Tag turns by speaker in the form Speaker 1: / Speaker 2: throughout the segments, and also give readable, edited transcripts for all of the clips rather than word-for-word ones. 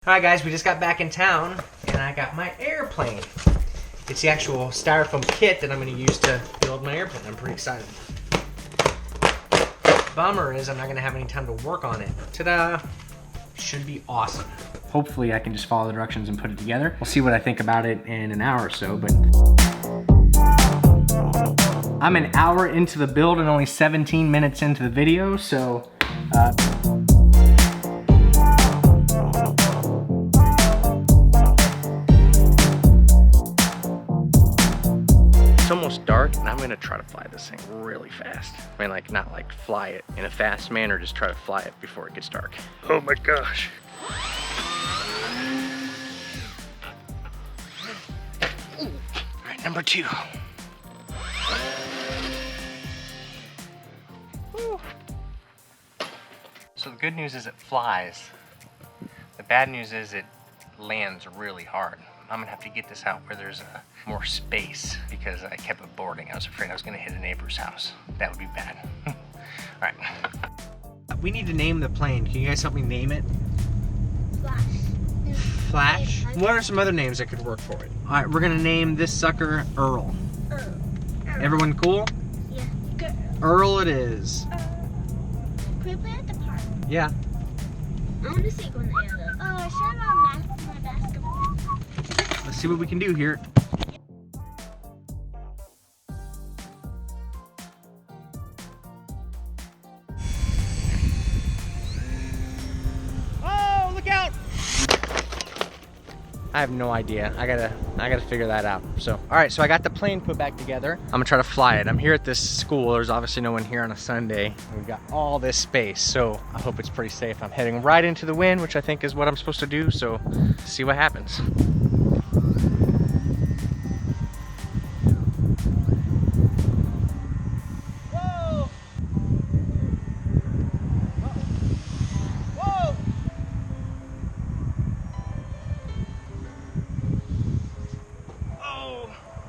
Speaker 1: Alright guys, we just got back in town and I got my airplane. It's the actual styrofoam kit that I'm going to use to build my airplane. I'm pretty excited. Bummer is I'm not going to have any time to work on it. Ta-da! Should be awesome. Hopefully I can just follow the directions and put it together. We'll see what I think about it in an hour or so, but I'm an hour into the build and only 17 minutes into the video, so it's almost dark and I'm gonna try to fly this thing really fast. I mean, like, not like fly it in a fast manner, just try to fly it before it gets dark. Oh my gosh. All right, number 2. Woo. So the good news is it flies. The bad news is it lands really hard. I'm gonna have to get this out where there's more space because I kept it boarding. I was afraid I was gonna hit a neighbor's house. That would be bad. All right. We need to name the plane. Can you guys help me name it?
Speaker 2: Flash.
Speaker 1: Flash? What are some other names that could work for it? All right, we're gonna name this sucker Earl.
Speaker 2: Earl.
Speaker 1: Everyone cool?
Speaker 2: Yeah. Good.
Speaker 1: Earl it is.
Speaker 2: Can we play at the park?
Speaker 1: Yeah.
Speaker 2: I want to see one of the other. Oh, I should have my basketball.
Speaker 1: Let's see what we can do here. Oh, look out! I have no idea. I gotta figure that out. So, all right, so I got the plane put back together. I'm gonna try to fly it. I'm here at this school. There's obviously no one here on a Sunday. We've got all this space, so I hope it's pretty safe. I'm heading right into the wind, which I think is what I'm supposed to do, so see what happens.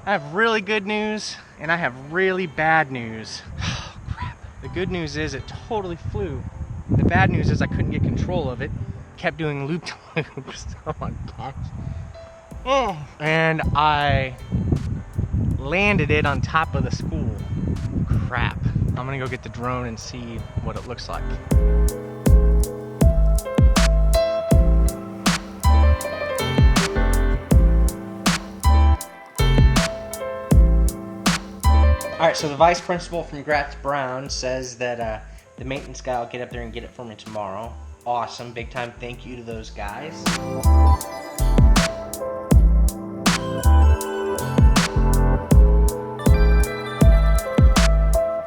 Speaker 1: I have really good news and I have really bad news. Oh, crap. The good news is it totally flew. The bad news is I couldn't get control of it. Kept doing loop-to-loops. Oh my gosh. Oh. And I landed it on top of the school. Crap. I'm gonna go get the drone and see what it looks like. All right, so the vice principal from Gratz Brown says that the maintenance guy will get up there and get it for me tomorrow. Awesome, big time thank you to those guys. I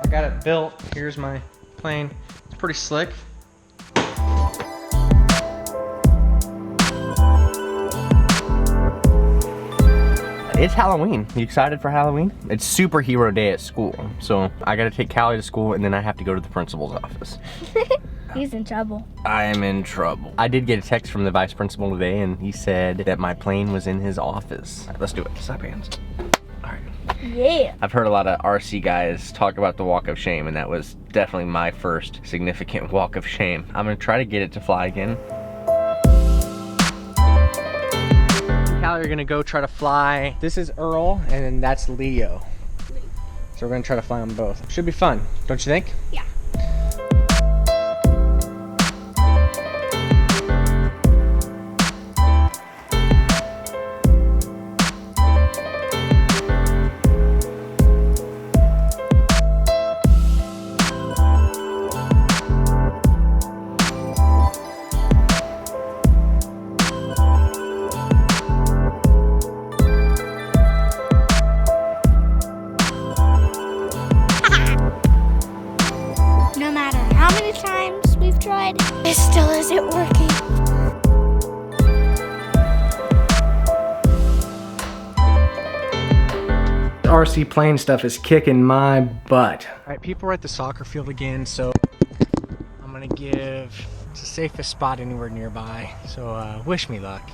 Speaker 1: got it built. Here's my plane. It's pretty slick. It's Halloween. You excited for Halloween? It's superhero day at school. So I gotta take Callie to school and then I have to go to the principal's office.
Speaker 2: He's in trouble.
Speaker 1: I am in trouble. I did get a text from the vice principal today and he said that my plane was in his office. All right, let's do it. Slap hands. All right.
Speaker 2: Yeah.
Speaker 1: I've heard a lot of RC guys talk about the walk of shame and that was definitely my first significant walk of shame. I'm gonna try to get it to fly again. Callie are gonna go try to fly. This is Earl, and then that's Leo. So we're gonna try to fly them both. Should be fun, don't you think?
Speaker 2: Yeah. No matter how many times we've tried, it still isn't working.
Speaker 1: The RC plane stuff is kicking my butt. All right, people are at the soccer field again, so I'm gonna give, it's the safest spot anywhere nearby, so wish me luck.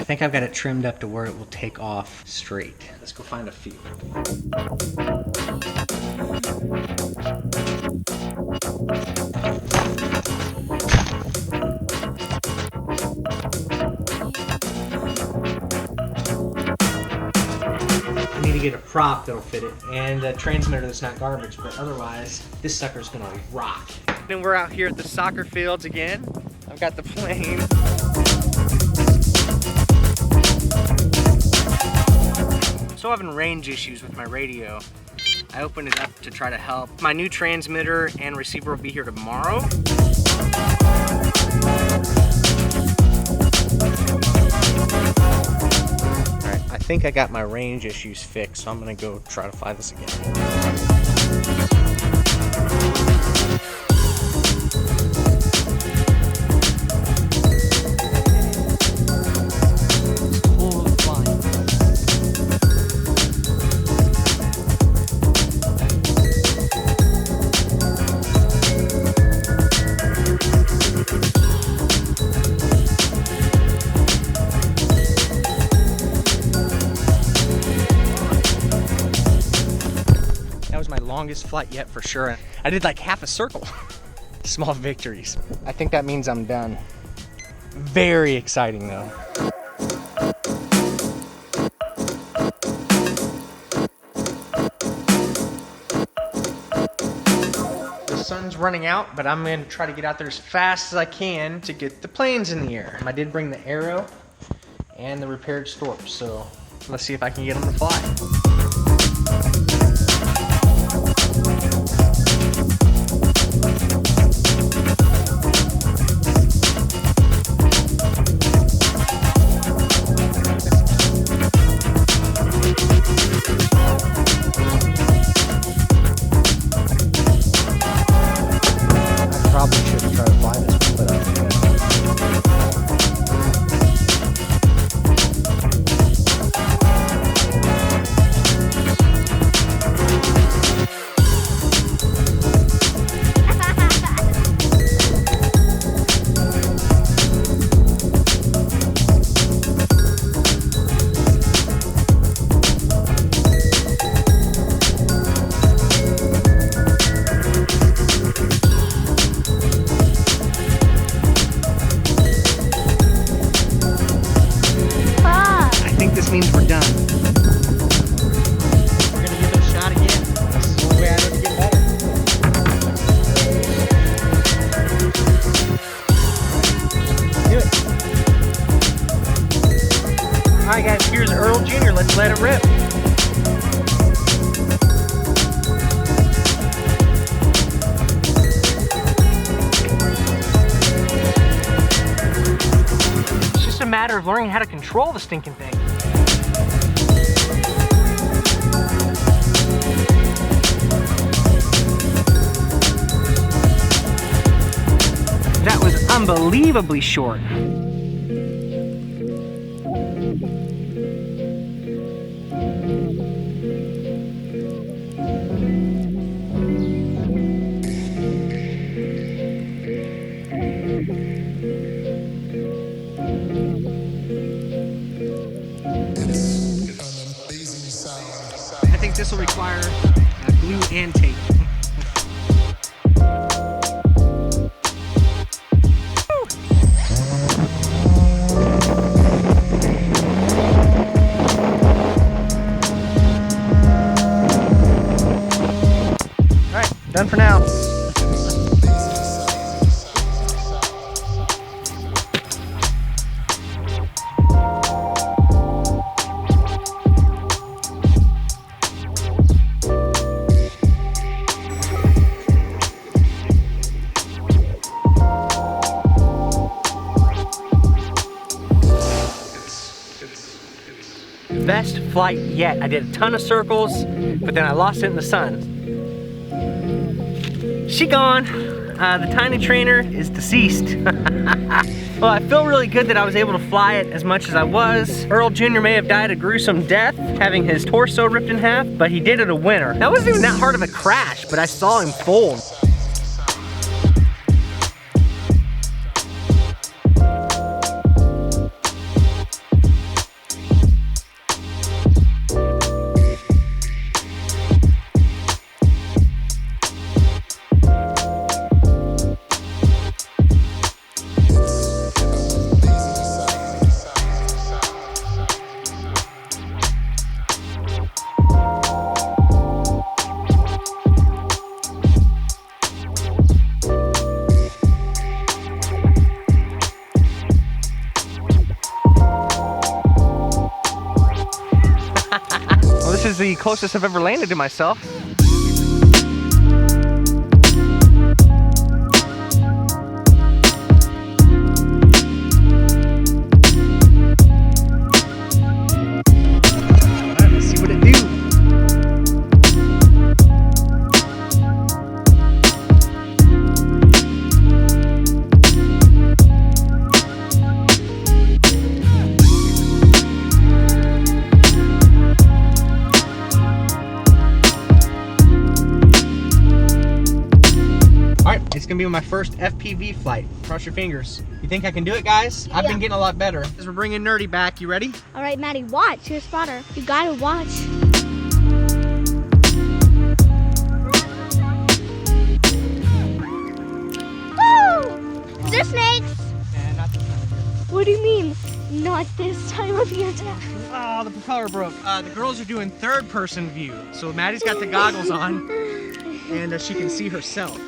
Speaker 1: think I've got it trimmed up to where it will take off straight. Let's go find a few. I need to get a prop that'll fit it and a transmitter that's not garbage, but otherwise this sucker's gonna rock. Then we're out here at the soccer fields again. I've got the plane. So having range issues with my radio. I opened it up to try to help. My new transmitter and receiver will be here tomorrow. I think I got my range issues fixed, so I'm gonna go try to fly this again. Longest flight yet for sure. I did like half a circle. Small victories. I think that means I'm done. Very exciting though. The sun's running out, but I'm gonna try to get out there as fast as I can to get the planes in the air. I did bring the arrow and the repaired storp, so let's see if I can get them to fly. Means we're done. We're gonna give it a shot again. This is the only way I know to get better. Do it. Alright guys, here's Earl Jr. Let's let it rip. It's just a matter of learning how to control the stinking thing. That was unbelievably short. I think this will require glue and tape. Done for now. Best flight yet. I did a ton of circles, but then I lost it in the sun. She gone. The tiny trainer is deceased. Well, I feel really good that I was able to fly it as much as I was. Earl Jr. may have died a gruesome death, having his torso ripped in half, but he did it a winner. That wasn't even that hard of a crash, but I saw him fold. is the closest I've ever landed to myself. Alright, let's see what it do. It's gonna be my first FPV flight. Cross your fingers. You think I can do it, guys? Yeah. I've been getting a lot better. As we're bringing Nerdy back, you ready?
Speaker 2: All right, Maddie, watch your spotter. You gotta watch. Woo! Is there snakes?
Speaker 1: Nah, not this time.
Speaker 2: What do you mean? Not this time of year.
Speaker 1: Oh, the propeller broke. The girls are doing third-person view. So Maddie's got the goggles on, and she can see herself.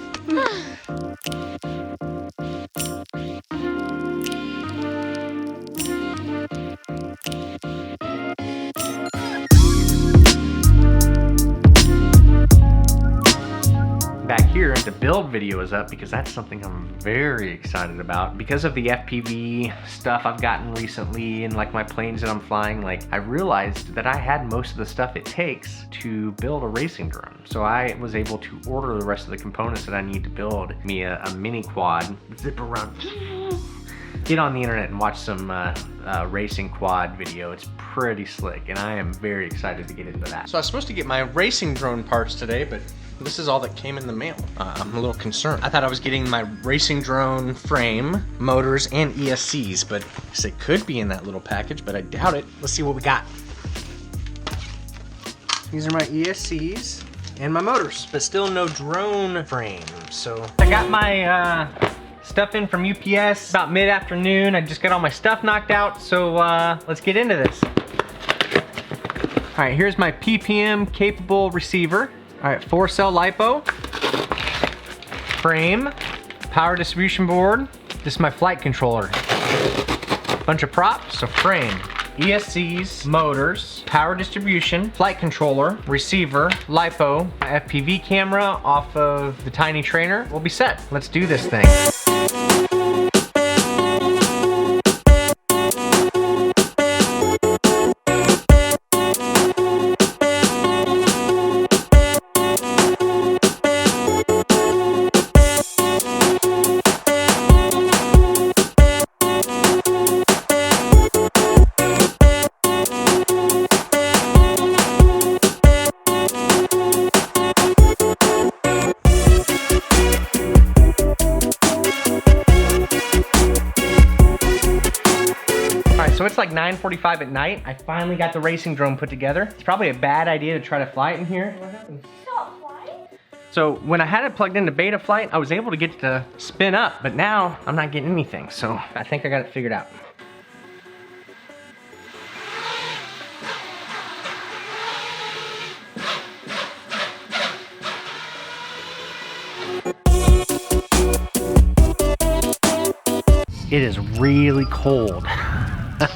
Speaker 1: Back here, the build video is up because that's something I'm very excited about. Because of the FPV stuff I've gotten recently and like my planes that I'm flying, like I realized that I had most of the stuff it takes to build a racing drone. So I was able to order the rest of the components that I need to build me a mini quad, zip around, get on the internet and watch some racing quad video. It's pretty slick and I am very excited to get into that. So I was supposed to get my racing drone parts today, but this is all that came in the mail. I'm a little concerned. I thought I was getting my racing drone frame, motors, and ESCs, but it could be in that little package, but I doubt it. Let's see what we got. These are my ESCs and my motors, but still no drone frame. So I got my stuff in from UPS about mid-afternoon. I just got all my stuff knocked out, so let's get into this. All right, here's my PPM capable receiver. All right, 4-cell LiPo, frame, power distribution board. This is my flight controller. Bunch of props, so frame, ESCs, motors, power distribution, flight controller, receiver, LiPo, FPV camera off of the tiny trainer. We'll be set. Let's do this thing. So it's like 9:45 at night. I finally got the racing drone put together. It's probably a bad idea to try to fly it in here. What happened?
Speaker 2: Stop flying?
Speaker 1: So when I had it plugged into beta flight, I was able to get it to spin up, but now I'm not getting anything. So I think I got it figured out. It is really cold.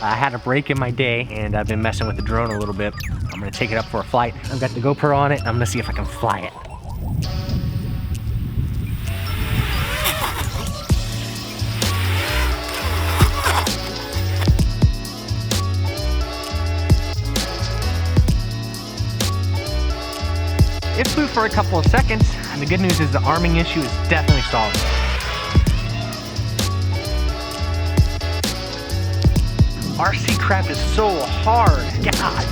Speaker 1: I had a break in my day and I've been messing with the drone a little bit. I'm gonna take it up for a flight. I've got the GoPro on it. I'm gonna see if I can fly it. It flew for a couple of seconds, and the good news is the arming issue is definitely solved. RC crap is so hard, God.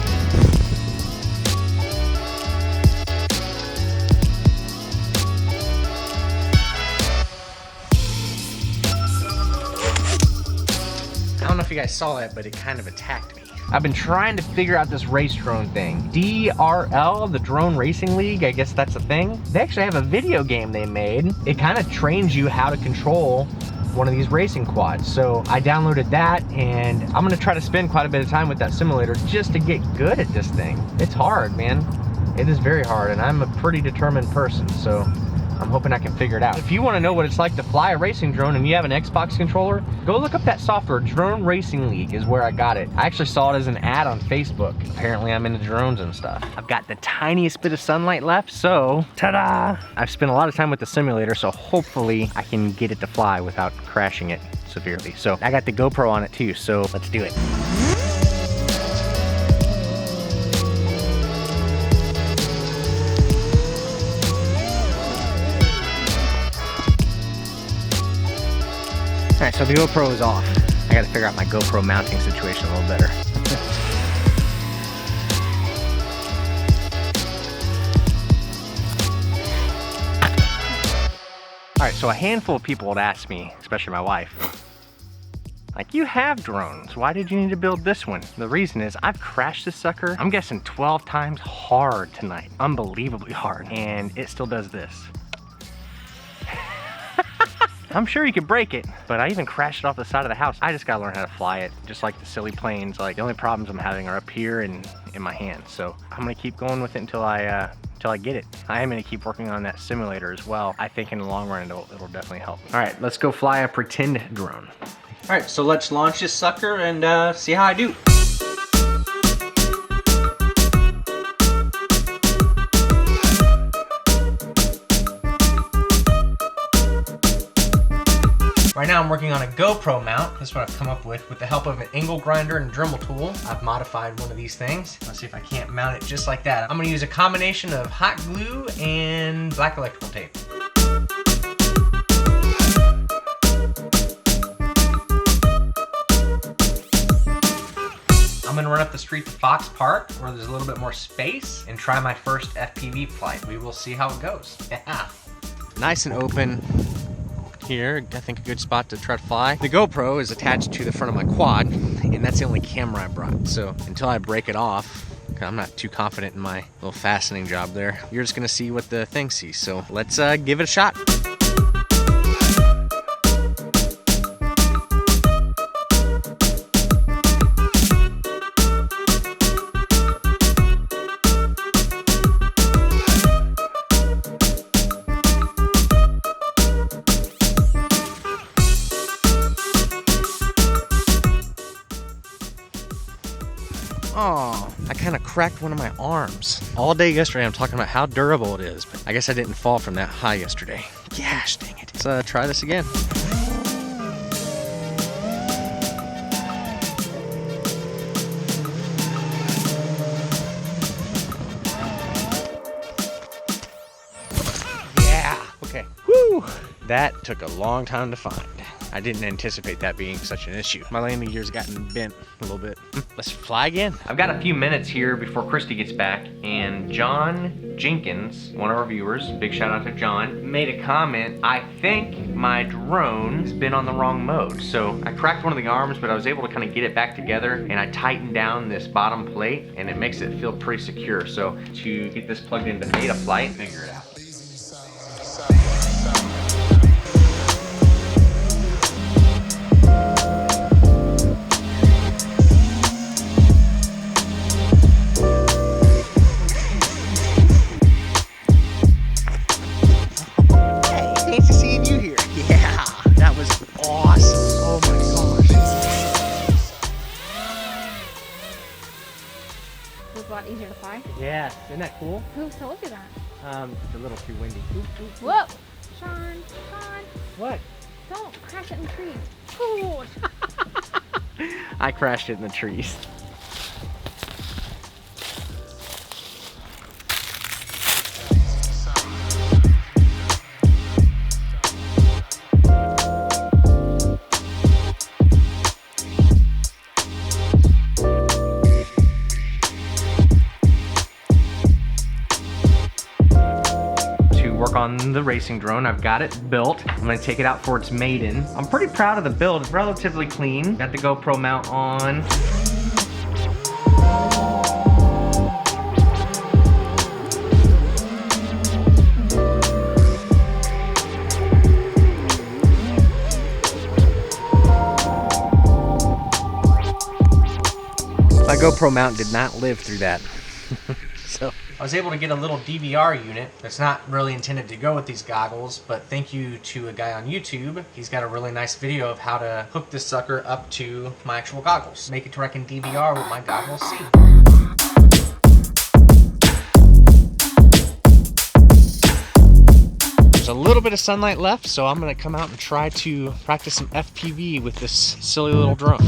Speaker 1: I don't know if you guys saw that, but it kind of attacked me. I've been trying to figure out this race drone thing. DRL, the Drone Racing League, I guess that's a thing. They actually have a video game they made. It kind of trains you how to control one of these racing quads. So I downloaded that and I'm gonna try to spend quite a bit of time with that simulator just to get good at this thing. It's hard, man. It is very hard and I'm a pretty determined person. So I'm hoping I can figure it out. If you want to know what it's like to fly a racing drone and you have an Xbox controller, go look up that software. Drone Racing League is where I got it. I actually saw it as an ad on Facebook. Apparently I'm into drones and stuff. I've got the tiniest bit of sunlight left, so ta-da! I've spent a lot of time with the simulator, so hopefully I can get it to fly without crashing it severely. So I got the GoPro on it too, so let's do it. All right, so the GoPro is off. I gotta figure out my GoPro mounting situation a little better. All right, so a handful of people would ask me, especially my wife, like, you have drones, why did you need to build this one? The reason is I've crashed this sucker, I'm guessing 12 times hard tonight. Unbelievably hard, and it still does this. I'm sure you could break it, but I even crashed it off the side of the house. I just gotta learn how to fly it, just like the silly planes. Like, the only problems I'm having are up here and in my hands. So I'm gonna keep going with it until I get it. I am gonna keep working on that simulator as well. I think in the long run, it'll definitely help. All right, let's go fly a pretend drone. All right, so let's launch this sucker and see how I do. Right now I'm working on a GoPro mount. This is what I've come up with the help of an angle grinder and Dremel tool. I've modified one of these things. Let's see if I can't mount it just like that. I'm gonna use a combination of hot glue and black electrical tape. I'm gonna run up the street to Fox Park where there's a little bit more space and try my first FPV flight. We will see how it goes. Yeah. Nice and open. Here, I think a good spot to try to fly. The GoPro is attached to the front of my quad, and that's the only camera I brought. So until I break it off, I'm not too confident in my little fastening job there. You're just gonna see what the thing sees. So let's give it a shot. Oh, I kind of cracked one of my arms. All day yesterday I'm talking about how durable it is, but I guess I didn't fall from that high yesterday. Gosh, dang it. Let's try this again. Yeah, okay. Woo! That took a long time to find. I didn't anticipate that being such an issue. My landing gear's gotten bent a little bit. Let's fly again. I've got a few minutes here before Christy gets back, and John Jenkins, one of our viewers, big shout out to John, made a comment. I think my drone's been on the wrong mode. So I cracked one of the arms, but I was able to kind of get it back together, and I tightened down this bottom plate, and it makes it feel pretty secure. So to get this plugged into beta flight, figure it out.
Speaker 2: It was a lot easier to fly.
Speaker 1: Yeah, isn't that cool?
Speaker 2: Ooh, so look at that.
Speaker 1: It's a little too windy.
Speaker 2: Whoa! Sean,
Speaker 1: What?
Speaker 2: don't crash it in the trees. Ooh.
Speaker 1: I crashed it in the trees. On the racing drone, I've got it built. I'm gonna take it out for its maiden. I'm pretty proud of the build. It's relatively clean. Got the GoPro mount on. My GoPro mount did not live through that. So, I was able to get a little DVR unit that's not really intended to go with these goggles, but thank you to a guy on YouTube. He's got a really nice video of how to hook this sucker up to my actual goggles. Make it to where I can DVR what my goggles see. There's a little bit of sunlight left, so I'm gonna come out and try to practice some FPV with this silly little drone.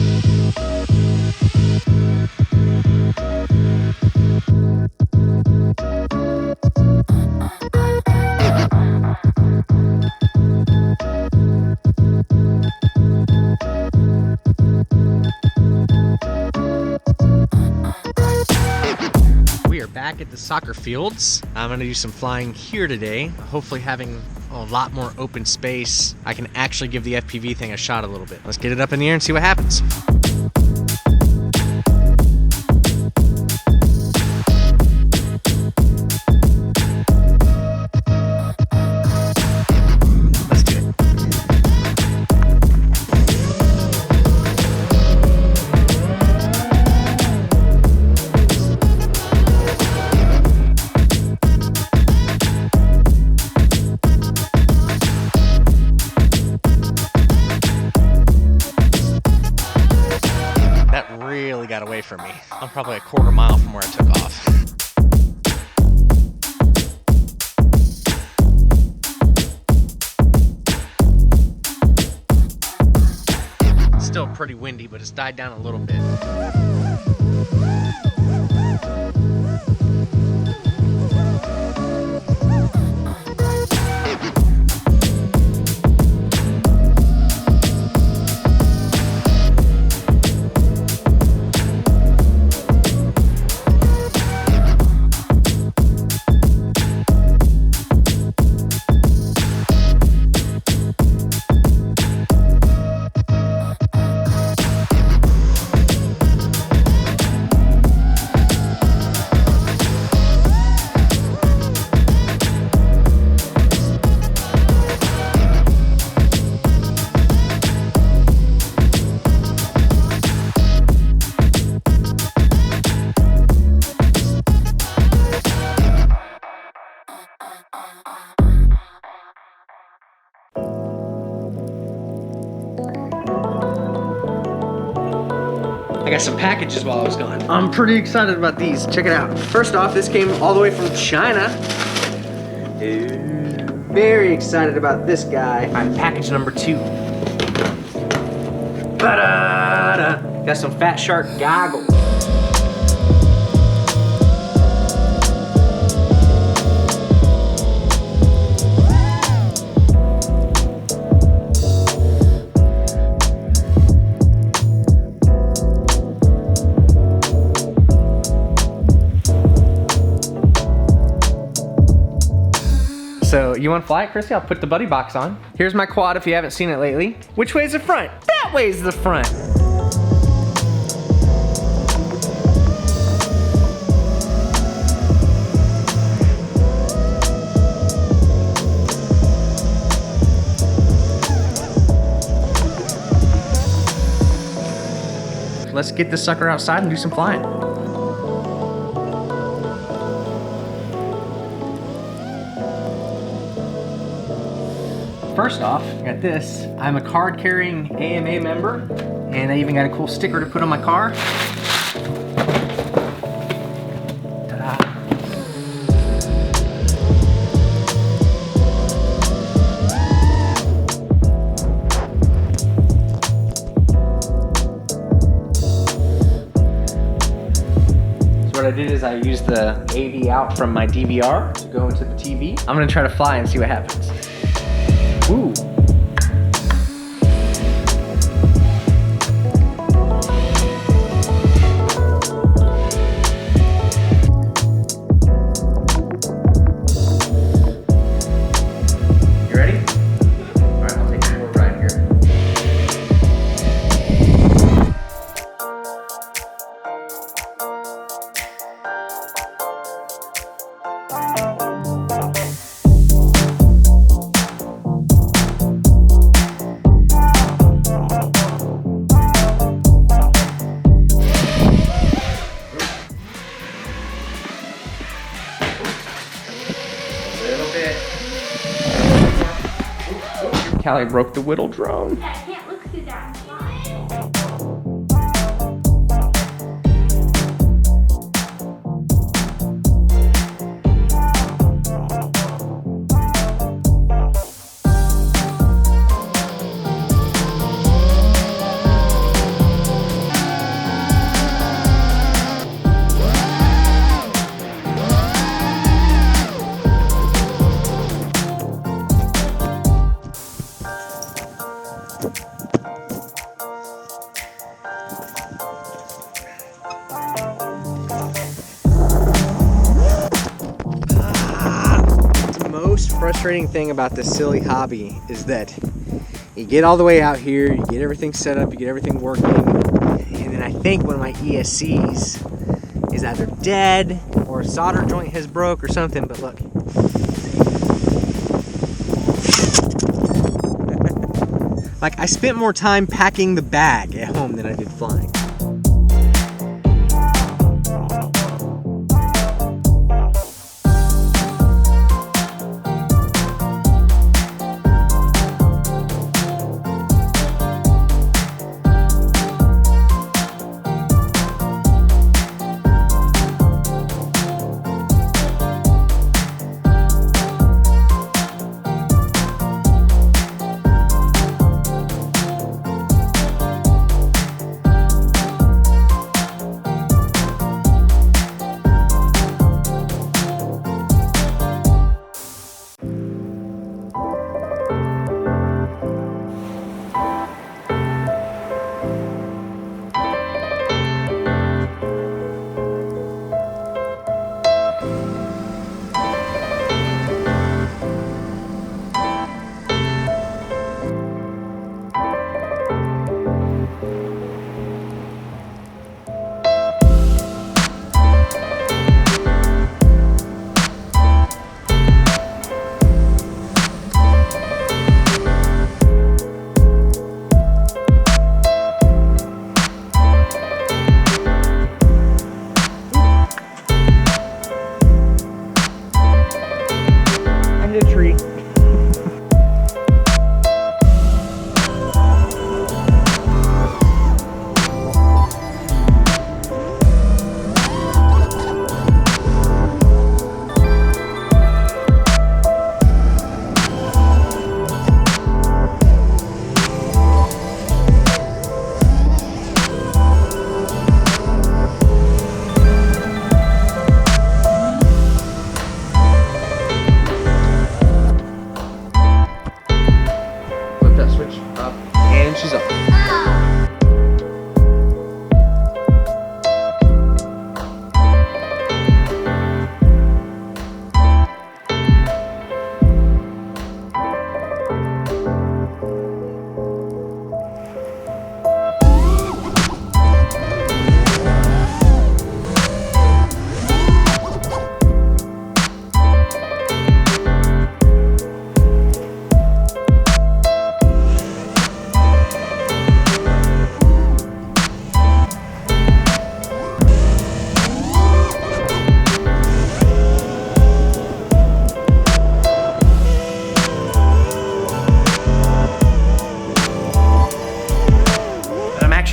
Speaker 1: We are back at the soccer fields. I'm gonna do some flying here today. Hopefully having a lot more open space, I can actually give the FPV thing a shot a little bit. Let's get it up in the air and see what happens. Really got away from me. I'm probably a quarter mile from where I took off. It's still pretty windy, but it's died down a little bit. I got some packages while I was gone. I'm pretty excited about these. Check it out. First off, this came all the way from China. Very excited about this guy. All right, package number 2. Ba-da-da. Got some Fat Shark goggles. So you want to fly it, Chrissy? I'll put the buddy box on. Here's my quad if you haven't seen it lately. Which way is the front? That way's the front. Let's get this sucker outside and do some flying. First off, I got this. I'm a card-carrying AMA member, and I even got a cool sticker to put on my car. Ta-da. So what I did is I used the AV out from my DVR to go into the TV. I'm gonna try to fly and see what happens. Ooh. You ready? All right, I'll take a little ride here. Callie broke the whittle drone.
Speaker 2: I can't look through that.
Speaker 1: Frustrating thing about this silly hobby is that you get all the way out here, you get everything set up, you get everything working, and then I think one of my ESCs is either dead or a solder joint has broke or something, but look. Like, I spent more time packing the bag at home than I did flying.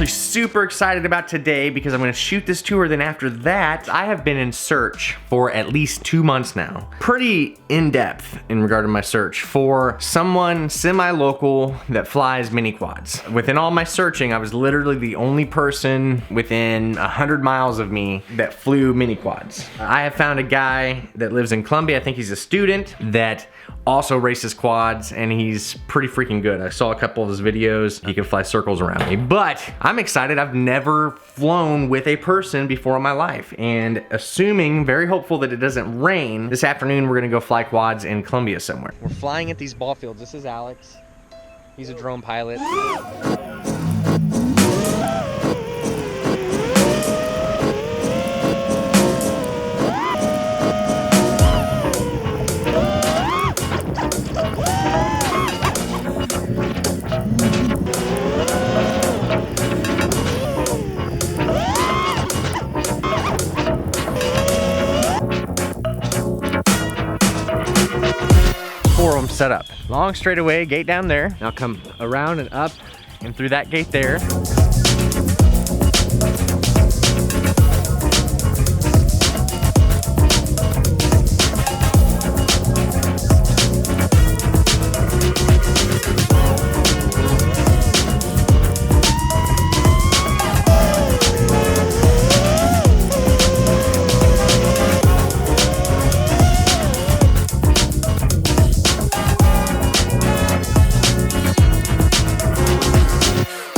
Speaker 1: Super excited about today because I'm gonna shoot this tour. Then after that, I have been in search for at least 2 months now. Pretty in-depth in regard to my search for someone semi-local that flies mini quads. Within all my searching, I was literally the only person within 100 miles of me that flew mini quads. I have found a guy that lives in Columbia. I think he's a student that also races quads, and he's pretty freaking good. I saw a couple of his videos. He can fly circles around me, but I'm excited. I've never flown with a person before in my life, and assuming, very hopeful that it doesn't rain, this afternoon we're gonna go fly quads in Columbia somewhere. We're flying at these ball fields. This is Alex. He's a drone pilot. set up. Long straightaway, gate down there. Now come around and up and through that gate there.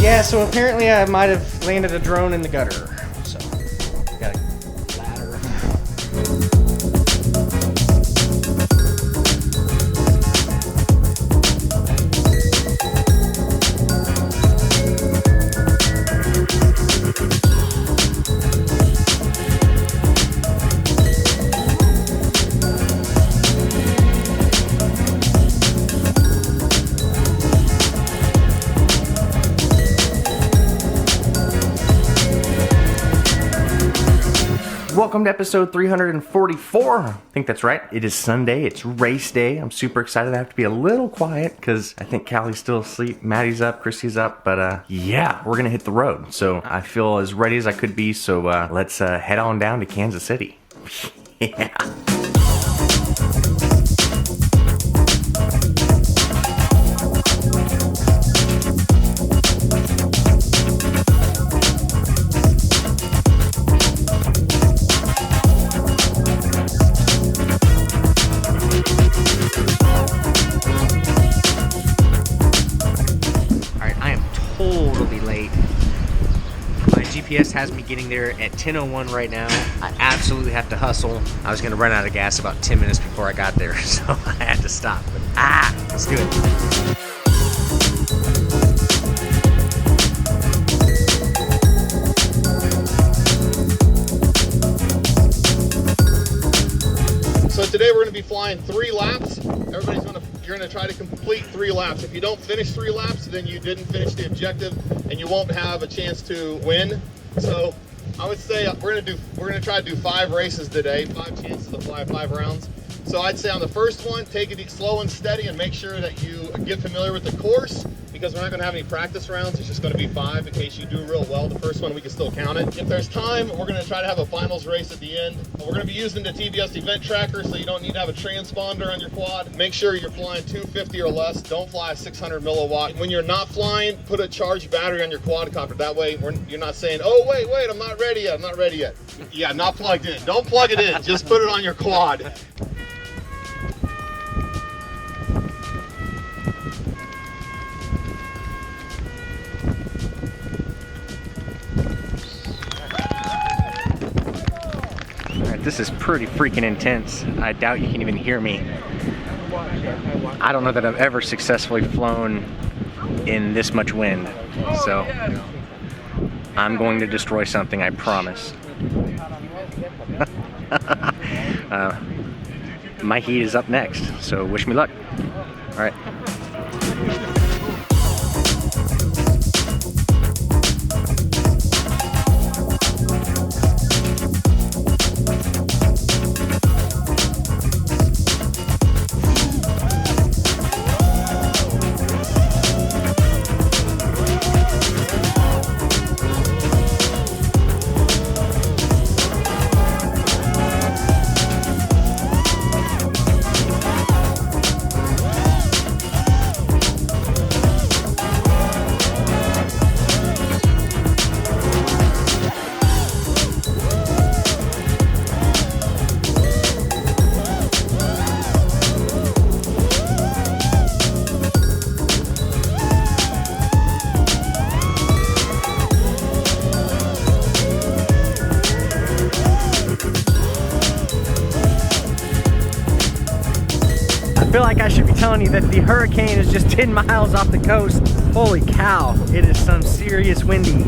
Speaker 1: Yeah, so apparently I might have landed a drone in the gutter. So, got a ladder. Welcome to episode 344. I think that's right. It is Sunday. It's race day. I'm super excited. I have to be a little quiet because I think Callie's still asleep. Maddie's up. Chrissy's up. But yeah, we're going to hit the road. So I feel as ready as I could be. So let's head on down to Kansas City. Yeah. Totally late. My GPS has me getting there at 10:01 right now. I absolutely have to hustle. I was gonna run out of gas about 10 minutes before I got there, so I had to stop. But, let's do it.
Speaker 3: So today we're going to be flying 3 laps. You're going to try to complete 3 laps. If you don't finish 3 laps, then you didn't finish the objective and you won't have a chance to win. So I would say we're going to try to do 5 races today, 5 chances to fly 5 rounds. So I'd say on the first one, take it slow and steady and make sure that you get familiar with the course, because we're not going to have any practice rounds. It's just going to be 5 in case you do real well. The first one, we can still count it. If there's time, we're going to try to have a finals race at the end. We're going to be using the TBS event tracker, so you don't need to have a transponder on your quad. Make sure you're flying 250 or less. Don't fly a 600 milliwatt. When you're not flying, put a charged battery on your quadcopter. That way, you're not saying, oh, wait, I'm not ready yet. I'm not ready yet. Yeah, not plugged in. Don't plug it in. Just put it on your quad.
Speaker 1: This is pretty freaking intense. I doubt you can even hear me. I don't know that I've ever successfully flown in this much wind. So I'm going to destroy something, I promise. My heat is up next, so wish me luck. All right. I feel like I should be telling you that the hurricane is just 10 miles off the coast. Holy cow, it is some serious windy.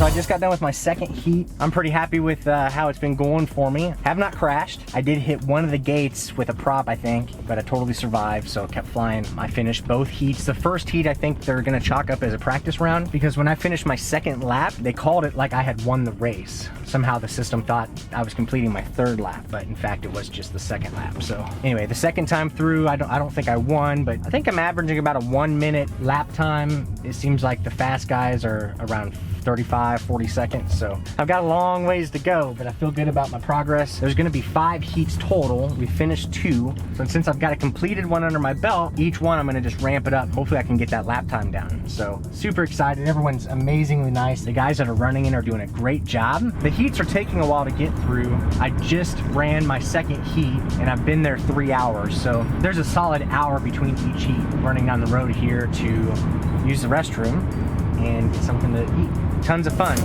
Speaker 1: So I just got done with my second heat. I'm pretty happy with how it's been going for me. Have not crashed. I did hit one of the gates with a prop, I think, but I totally survived, so kept flying. I finished both heats. The first heat, I think they're gonna chalk up as a practice round, because when I finished my second lap, they called it like I had won the race. Somehow the system thought I was completing my third lap, but in fact it was just the second lap. So anyway, the second time through, I don't think I won, but I think I'm averaging about a 1 minute lap time. It seems like the fast guys are around 35, 40 seconds. So I've got a long ways to go, but I feel good about my progress. There's gonna be 5 heats total. We finished 2. So since I've got a completed one under my belt, each one I'm gonna just ramp it up. Hopefully I can get that lap time down. So super excited. Everyone's amazingly nice. The guys that are running in are doing a great job. The heats are taking a while to get through. I just ran my second heat and I've been there 3 hours. So there's a solid hour between each heat, running down the road here to use the restroom and get something to eat. Tons of fun.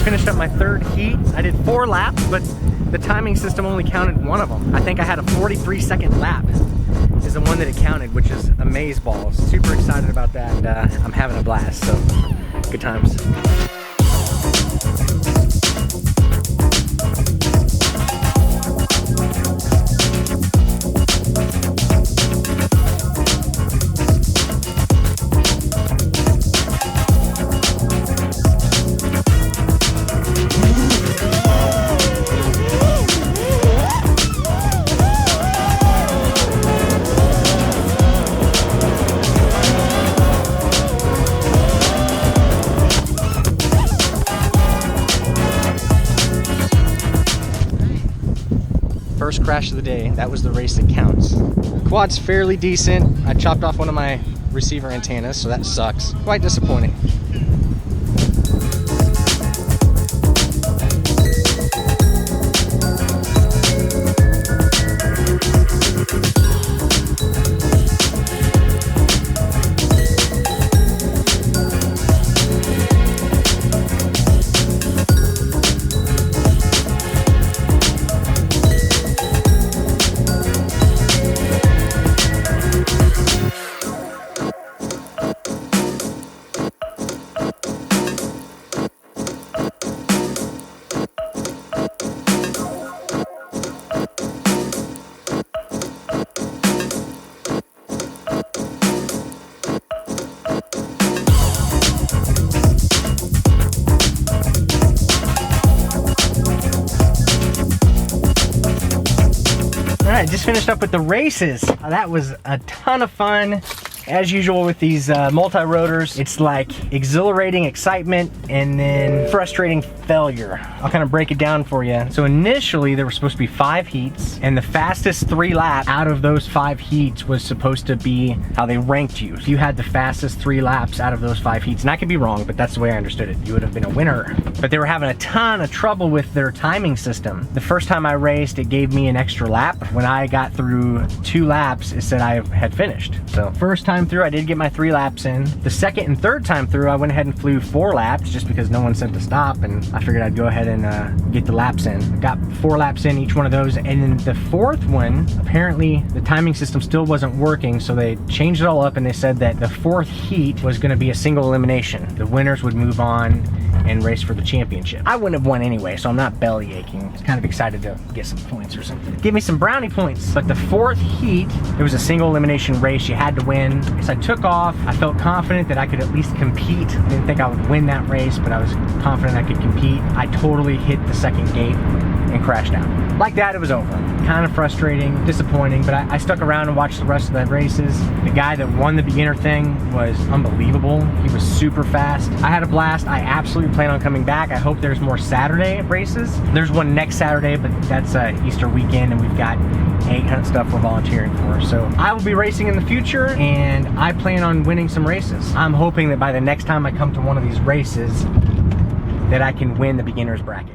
Speaker 1: Finished up my third heat. I did 4 laps, but the timing system only counted one of them. I think I had a 43-second lap is the one that it counted, which is amazeballs. Super excited about that. I'm having a blast, so good times. First crash of the day. That was the race that counts. Quad's fairly decent. I chopped off one of my receiver antennas, so that sucks. Quite disappointing. Alright, just finished up with the races. That was a ton of fun. As usual with these multi-rotors, it's like exhilarating excitement and then frustrating failure. I'll kind of break it down for you. So initially there were supposed to be 5 heats, and the fastest 3 laps out of those 5 heats was supposed to be how they ranked you. So you had the fastest 3 laps out of those 5 heats, and I could be wrong, but that's the way I understood it. You would have been a winner. But they were having a ton of trouble with their timing system. The first time I raced, it gave me an extra lap. When I got through 2 laps, it said I had finished. So first time through, I did get my 3 laps in. The second and third time through, I went ahead and flew 4 laps just because no one said to stop, and I figured I'd go ahead and get the laps in. Got 4 laps in each one of those, and then the 4th one, apparently the timing system still wasn't working, so they changed it all up and they said that the 4th heat was going to be a single elimination. The winners would move on and race for the championship. I wouldn't have won anyway, so I'm not belly aching. I was kind of excited to get some points or something. Give me some brownie points. But the 4th heat, it was a single elimination race. You had to win. So I took off. I felt confident that I could at least compete. I didn't think I would win that race, but I was confident I could compete. I totally hit the second gate and crashed out. Like that, it was over. kind of frustrating, disappointing, but I stuck around and watched the rest of the races. The guy that won the beginner thing was unbelievable. He was super fast. I had a blast. I absolutely plan on coming back. I hope there's more Saturday races. There's one next Saturday, but that's Easter weekend, and we've got egg hunt stuff we're volunteering for. So I will be racing in the future, and I plan on winning some races. I'm hoping that by the next time I come to one of these races that I can win the beginner's bracket.